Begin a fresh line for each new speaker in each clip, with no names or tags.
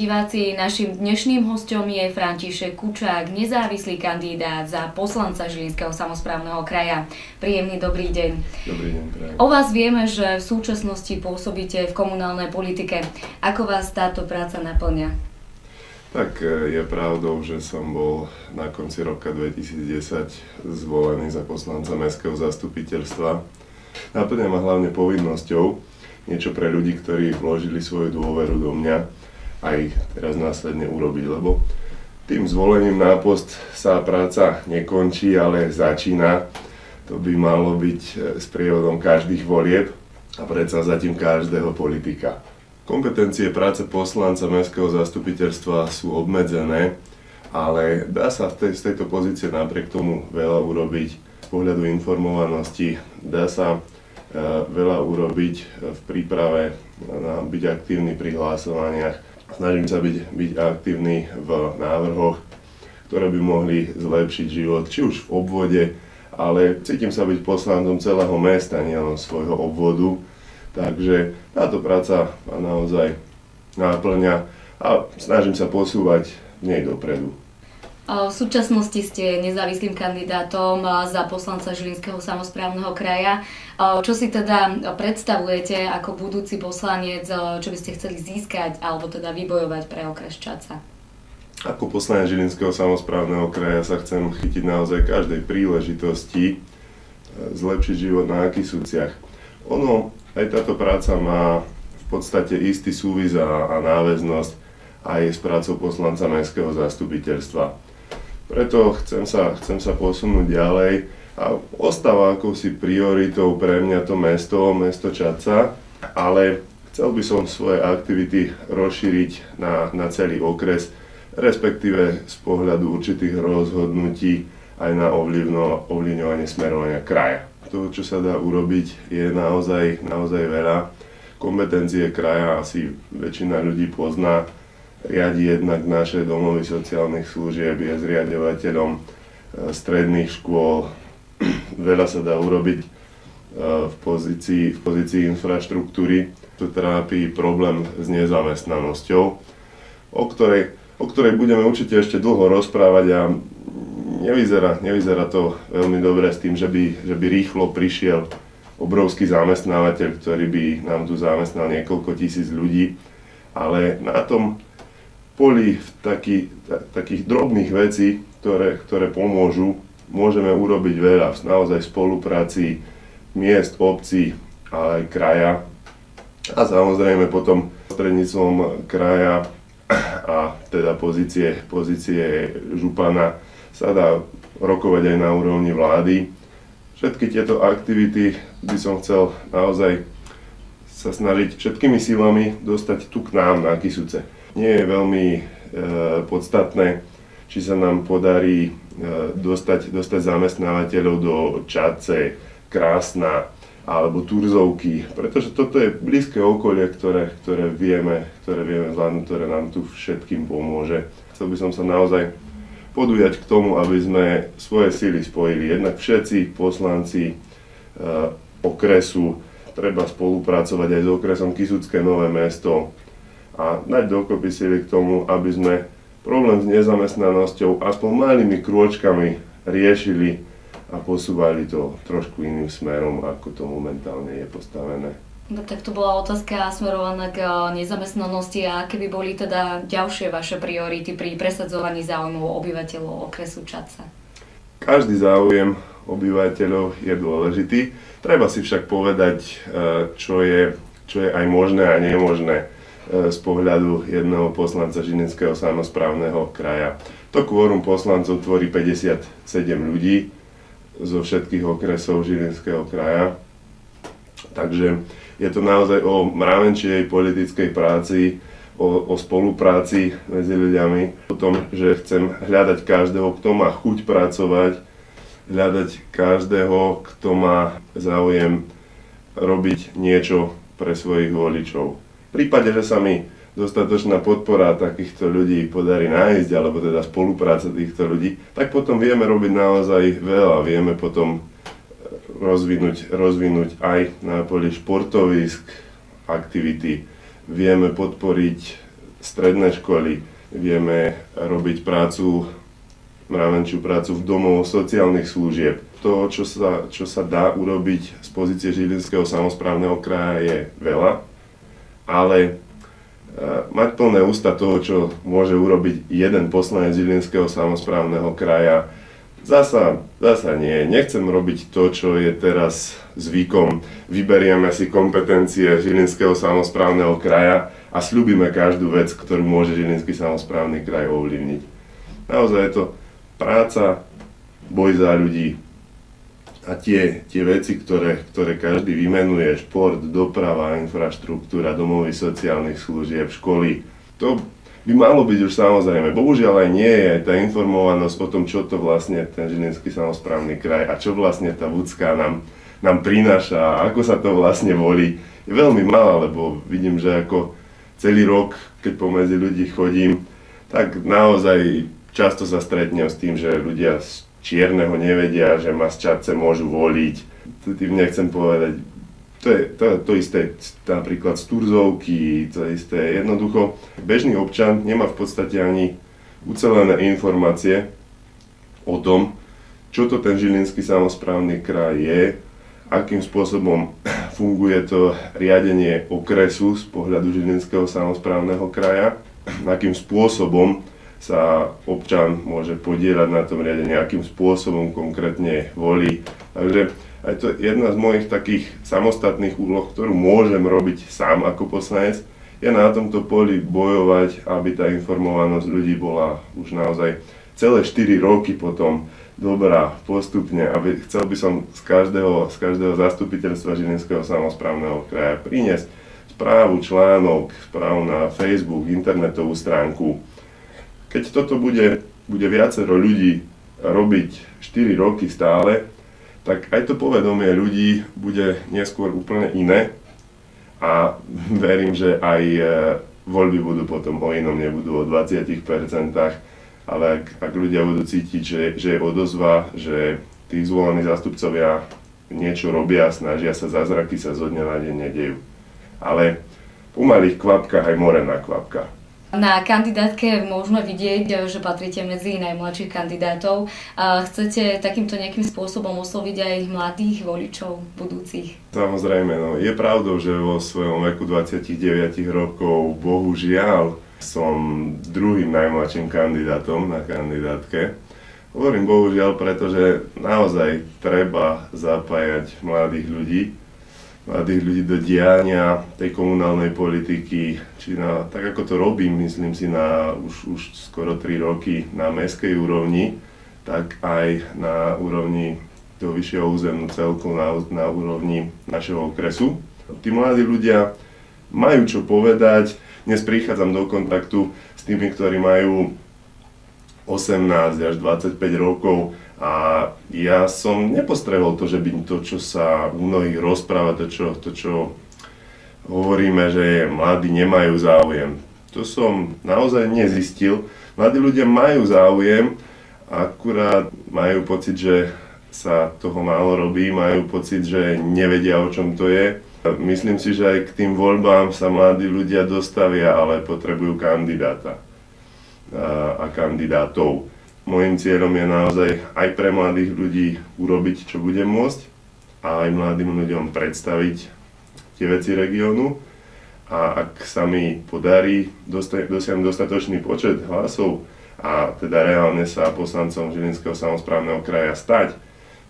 diváci, našim dnešným hosťom je František Kučák, nezávislý kandidát za poslanca Žilinského samosprávneho kraja. Príjemný dobrý deň.
Dobrý deň, prajem.
O vás vieme, že v súčasnosti pôsobíte v komunálnej politike. Ako vás táto práca naplňa?
Tak je pravdou, že som bol na konci roka 2010 zvolený za poslanca mestského zastupiteľstva. Naplňa ma hlavne povinnosťou niečo pre ľudí, ktorí vložili svoju dôveru do mňa, aj teraz následne urobiť, lebo tým zvolením na post sa práca nekončí, ale začína. To by malo byť s prievodom každých volieb a predsa zatím každého politika. Kompetencie práce poslanca mestského zastupiteľstva sú obmedzené, ale dá sa z tejto pozície napriek tomu veľa urobiť z pohľadu informovanosti, dá sa veľa urobiť v príprave na byť aktívny pri hlasovaniach. Snažím sa byť aktívny v návrhoch, ktoré by mohli zlepšiť život, či už v obvode, ale cítim sa byť poslancom celého mesta, nielen svojho obvodu. Takže táto práca ma naozaj náplňa a snažím sa posúvať v nej dopredu.
V súčasnosti ste nezávislým kandidátom za poslanca Žilinského samosprávneho kraja. Čo si teda predstavujete ako budúci poslanec, čo by ste chceli získať alebo teda vybojovať pre okres Čadca?
Ako poslanec Žilinského samosprávneho kraja sa chcem chytiť naozaj každej príležitosti zlepšiť život na Akisúciach. Aj táto práca má v podstate istý súvis a náväznosť aj s prácou poslanca mestského zastupiteľstva. Preto chcem sa posunúť ďalej a ostáva akousi prioritou pre mňa to mesto Čadca, ale chcel by som svoje aktivity rozšíriť na celý okres, respektíve z pohľadu určitých rozhodnutí aj na ovplyvňovanie smerovania kraja. To, čo sa dá urobiť, je naozaj veľa. Kompetencie kraja asi väčšina ľudí pozná. Riadi jednak naše domovy sociálnych služieb, je zriaďovateľom stredných škôl. Veľa sa dá urobiť v pozícii infraštruktúry. Tu trápi problém s nezamestnanosťou, o ktorej budeme určite ešte dlho rozprávať a nevyzerá to veľmi dobre s tým, že by rýchlo prišiel obrovský zamestnávateľ, ktorý by nám tu zamestnal niekoľko tisíc ľudí, ale na tom poli takých drobných vecí, ktoré pomôžu, môžeme urobiť veľa naozaj v spolupráci miest, obcí, ale aj kraja. A samozrejme potom prostredníctvom kraja a teda pozície župana sa dá rokovať aj na úrovni vlády. Všetky tieto aktivity by som chcel naozaj sa snažiť všetkými silami dostať tu k nám na Akisúce. Nie je veľmi podstatné, či sa nám podarí dostať zamestnávateľov do Čadce, Krásna alebo Turzovky, pretože toto je blízke okolie, ktoré vieme zvládnuť, ktoré nám tu všetkým pomôže. Chcel by som sa naozaj podujať k tomu, aby sme svoje síly spojili. Jednak všetci poslanci okresu, treba spolupracovať aj s okresom Kysucké Nové Mesto a dať dokopy síly k tomu, aby sme problém s nezamestnanosťou aspoň malými krôčkami riešili a posúvali to trošku iným smerom, ako to momentálne je postavené.
No, tak to bola otázka smerovaná k nezamestnanosti a aké by boli teda ďalšie vaše priority pri presadzovaní záujmov obyvateľov okresu Čadca?
Každý záujem obyvateľov je dôležitý. Treba si však povedať, čo je aj možné a nemožné z pohľadu jedného poslanca Žilinského samosprávneho kraja. To kvórum poslancov tvorí 57 ľudí zo všetkých okresov Žilinského kraja. Takže je to naozaj o mravenčej politickej práci, o spolupráci medzi ľuďmi, o tom, že chcem hľadať každého, kto má chuť pracovať, hľadať každého, kto má záujem robiť niečo pre svojich voličov. V prípade, že sa mi dostatočná podpora takýchto ľudí podarí nájsť, alebo teda spolupráca týchto ľudí, tak potom vieme robiť naozaj veľa. Vieme potom rozvinúť aj na poli športovísk aktivity. Vieme podporiť stredné školy, vieme robiť mravenčiu prácu v domoch sociálnych služieb. To, čo sa dá urobiť z pozície Žilinského samosprávneho kraja, je veľa, ale mať plné ústa toho, čo môže urobiť jeden poslanec Žilinského samosprávneho kraja, zasa nie. Nechcem robiť to, čo je teraz zvykom. Vyberieme si kompetencie Žilinského samosprávneho kraja a sľubíme každú vec, ktorú môže Žilinský samosprávny kraj ovplyvniť. Naozaj je to práca, boj za ľudí a tie veci, ktoré každý vymenuje, šport, doprava, infraštruktúra, domovy sociálnych služieb, školy, to by malo byť už samozrejme. Bohužiaľ aj nie je tá informovanosť o tom, čo to vlastne ten Žilinský samosprávny kraj a čo vlastne tá Vúcka nám prináša a ako sa to vlastne volí, je veľmi malá, lebo vidím, že ako celý rok, keď pomedzi ľudí chodím, tak naozaj často sa stretnem s tým, že ľudia z Čierneho nevedia, že ma z Čadce môžu voliť. Tým nechcem povedať, to isté napríklad z Turzovky, to isté. Jednoducho, bežný občan nemá v podstate ani ucelené informácie o tom, čo to ten Žilinský samosprávny kraj je, akým spôsobom funguje to riadenie okresu z pohľadu Žilinského samosprávneho kraja, akým spôsobom sa občan môže podieľať na tom riadení, akým spôsobom konkrétne volí. Takže aj to je jedna z mojich takých samostatných úloh, ktorú môžem robiť sám ako poslanec, je na tomto poli bojovať, aby tá informovanosť ľudí bola už naozaj celé 4 roky potom dobrá, postupne, aby chcel by som z každého zastupiteľstva Žilinského samosprávneho kraja priniesť správu, článok, správu na Facebook, internetovú stránku. Keď toto bude viacero ľudí robiť 4 roky stále, tak aj to povedomie ľudí bude neskôr úplne iné a verím, že aj voľby budú potom o inom, nebudú o 20%, ale ak ľudia budú cítiť, že je odozva, že tí zvolení zástupcovia niečo robia, snažia sa, zázraky sa zo dňa na deň nedejú. Ale po malých kvapkách aj morená kvapka.
Na kandidátke môžeme vidieť, že patríte medzi najmladších kandidátov. Chcete takýmto nejakým spôsobom osloviť aj mladých voličov budúcich?
Samozrejme, no, je pravdou, že vo svojom veku 29 rokov bohužiaľ som druhým najmladším kandidátom na kandidátke. Hovorím bohužiaľ, pretože naozaj treba zapájať mladých ľudí do diania tej komunálnej politiky, tak ako to robím, myslím si, na už skoro 3 roky na mestskej úrovni, tak aj na úrovni toho vyššieho územného celku, na úrovni našeho okresu. Tí mladí ľudia majú čo povedať. Dnes prichádzam do kontaktu s tými, ktorí majú 18 až 25 rokov, a ja som nepostrehol to, že by to, čo sa u mnohých rozpráva, to, čo hovoríme, že mladí nemajú záujem. To som naozaj nezistil. Mladí ľudia majú záujem, akurát majú pocit, že sa toho málo robí, majú pocit, že nevedia, o čom to je. Myslím si, že aj k tým voľbám sa mladí ľudia dostavia, ale potrebujú kandidáta a kandidátov. Mojím cieľom je naozaj aj pre mladých ľudí urobiť, čo budem môcť, a aj mladým ľuďom predstaviť tie veci regiónu. A ak sa mi podarí dosiahnuť dostatočný počet hlasov a teda reálne sa poslancom Žilinského samosprávneho kraja stať,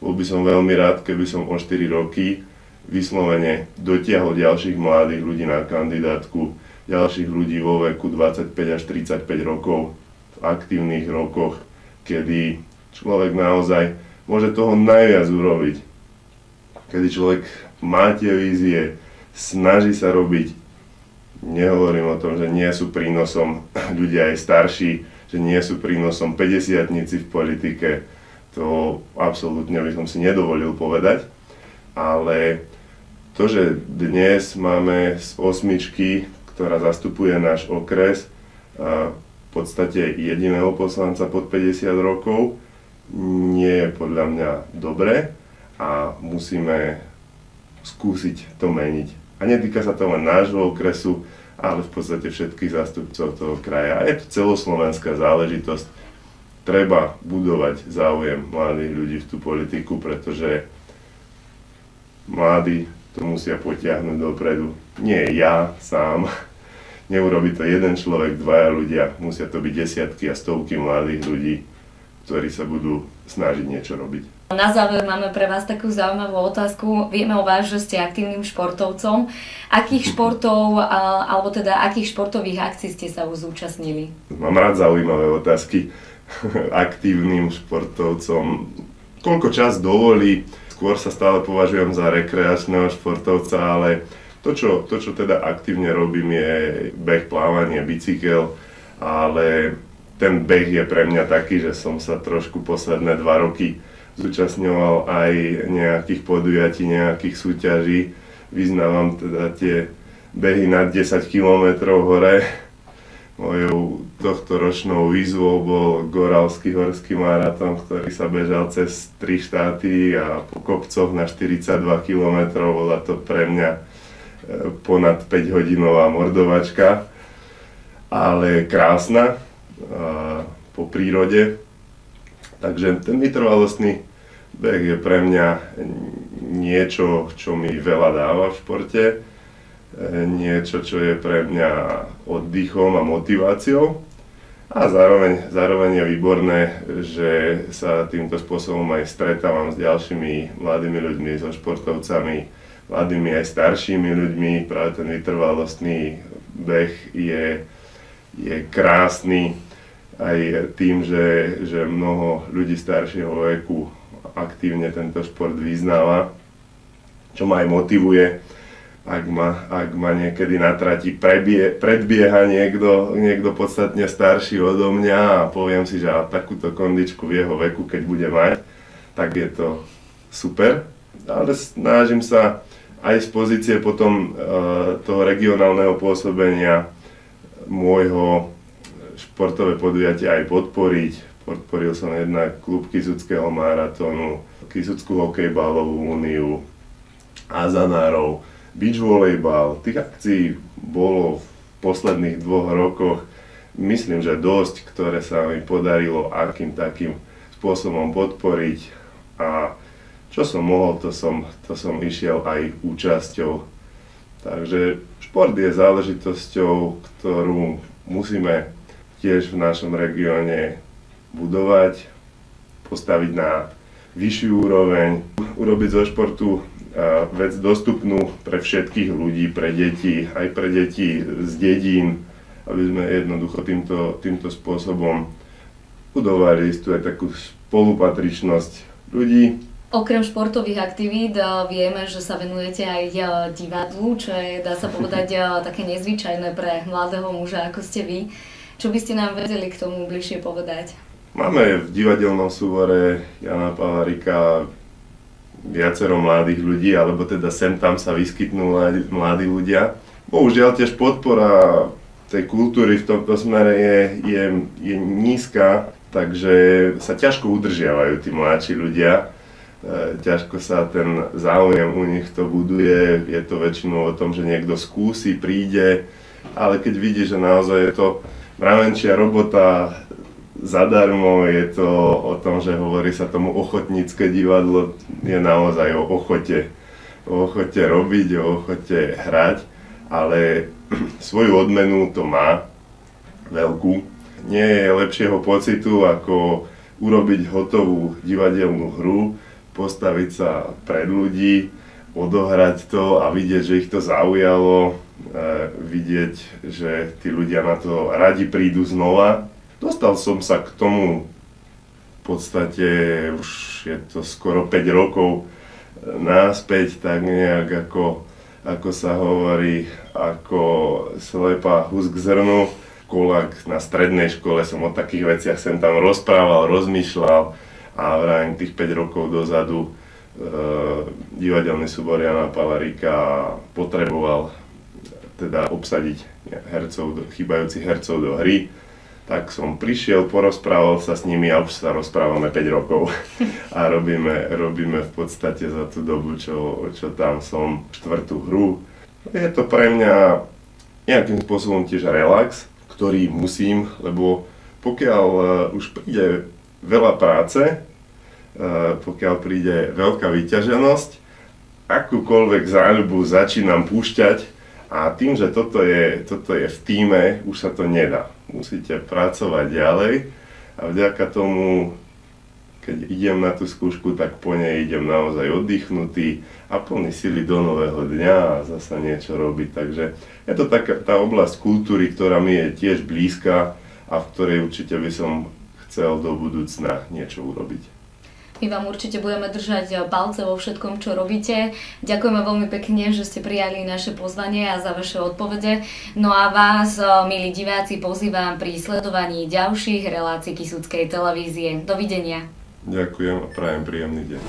bol by som veľmi rád, keby som o 4 roky vyslovene dotiahol ďalších mladých ľudí na kandidátku, ďalších ľudí vo veku 25 až 35 rokov, v aktívnych rokoch, kedy človek naozaj môže toho najviac urobiť. Kedy človek má tie vízie, snaží sa robiť. Nehovorím o tom, že nie sú prínosom ľudia aj starší, že nie sú prínosom 50-tníci v politike. To absolútne by som si nedovolil povedať. Ale to, že dnes máme z 8, ktorá zastupuje náš okres, v podstate jediného poslanca pod 50 rokov, nie je podľa mňa dobré a musíme skúsiť to meniť. A netýka sa to len nášho okresu, ale v podstate všetkých zástupcov toho kraja. A je to celoslovenská záležitosť. Treba budovať záujem mladých ľudí v tú politiku, pretože mladí to musia potiahnuť dopredu. Nie ja sám. Neurobí to jeden človek, dvaja ľudia. Musia to byť desiatky a stovky mladých ľudí, ktorí sa budú snažiť niečo robiť.
Na záver máme pre vás takú zaujímavú otázku. Vieme o vás, že ste aktívnym športovcom. Akých športov, alebo teda akých športových akcií ste sa už zúčastnili?
Mám rád zaujímavé otázky. Aktívnym športovcom. Koľko čas dovolí? Skôr sa stále považujem za rekreačného športovca, ale to, čo teda aktívne robím, je beh, plávanie, bicykel, ale ten beh je pre mňa taký, že som sa trošku posledné 2 roky zúčastňoval aj nejakých podujatí, nejakých súťaží. Vyznávam teda tie behy nad 10 km hore. Mojou tohtoročnou výzvou bol Goralský horský maratón, ktorý sa bežal cez 3 štáty a po kopcoch na 42 km. Bola to pre mňa ponad 5-hodinová mordovačka, ale krásna po prírode. Takže ten vytrvalostný beh je pre mňa niečo, čo mi veľa dáva v športe, niečo, čo je pre mňa oddychom a motiváciou. A zároveň je výborné, že sa týmto spôsobom aj stretávam s ďalšími mladými ľuďmi, so športovcami, mladými aj staršími ľuďmi. Práve ten vytrvalostný beh je krásny aj tým, že mnoho ľudí staršieho veku aktívne tento šport vyznáva, čo ma aj motivuje, ak ma niekedy na trati predbieha niekto podstatne starší odo mňa a poviem si, že takúto kondičku v jeho veku, keď bude mať, tak je to super. Ale snažím sa aj z pozície potom toho regionálneho pôsobenia môjho športové podujatia aj podporiť. Podporil som jednak klub Kysuckého maratónu, Kysuckú hokejbalovú úniu, Azanárov, beach volejbal. Tých akcií bolo v posledných 2 rokoch, myslím, že dosť, ktoré sa mi podarilo akým takým spôsobom podporiť. A čo som mohol, to som išiel aj účasťou. Takže šport je záležitosťou, ktorú musíme tiež v našom regióne budovať, postaviť na vyššiu úroveň, urobiť zo športu vec dostupnú pre všetkých ľudí, pre deti, aj pre deti z dedín, aby sme jednoducho týmto spôsobom budovali istú aj takú spolupatričnosť ľudí.
Okrem športových aktivít vieme, že sa venujete aj divadlu, čo je, dá sa povedať, také nezvyčajné pre mladého muža, ako ste vy. Čo by ste nám vedeli k tomu bližšie povedať?
Máme v divadelnom súbore Jana Palarika viacero mladých ľudí, alebo teda sem tam sa vyskytnú mladí ľudia. Bohužiaľ tiež podpora tej kultúry v tomto smere je nízka, takže sa ťažko udržiavajú tí mladší ľudia. Ťažko sa ten záujem u nich to buduje, je to väčšinou o tom, že niekto skúsi, príde, ale keď vidí, že naozaj je to mravenčia robota zadarmo, je to o tom, že hovorí sa tomu ochotnícke divadlo, je naozaj o ochote robiť, o ochote hrať, ale svoju odmenu to má veľkú. Nie je lepšieho pocitu, ako urobiť hotovú divadelnú hru, postaviť sa pred ľudí, odohrať to a vidieť, že ich to zaujalo, vidieť, že tí ľudia na to radi prídu znova. Dostal som sa k tomu v podstate, už je to skoro 5 rokov naspäť, tak nejak ako sa hovorí, ako slepá hus k zrnu. Kolak na strednej škole som o takých veciach sem tam rozprával, rozmýšľal a vrajím tých 5 rokov dozadu divadelný súbor Jana Palarika potreboval teda obsadiť chýbajúcich hercov do hry, tak som prišiel, porozprával sa s nimi a už sa rozprávame 5 rokov a robíme v podstate za tú dobu, čo tam som, 4. hru. Je to pre mňa nejakým spôsobom tiež relax, ktorý musím, lebo pokiaľ už príde veľa práce, pokiaľ príde veľká vyťaženosť, akúkoľvek záľubu začínam púšťať a tým, že toto je v tíme, už sa to nedá. Musíte pracovať ďalej a vďaka tomu, keď idem na tú skúšku, tak po nej idem naozaj oddychnutý a plný sily do nového dňa a zasa niečo robiť. Takže je to taká tá oblasť kultúry, ktorá mi je tiež blízka a v ktorej určite by som chcel do budúcna niečo urobiť.
My vám určite budeme držať palce vo všetkom, čo robíte. Ďakujeme veľmi pekne, že ste prijali naše pozvanie a za vaše odpovede. No a vás, milí diváci, pozývam pri sledovaní ďalších relácií Kysuckej televízie. Dovidenia.
Ďakujem a prajem príjemný deň.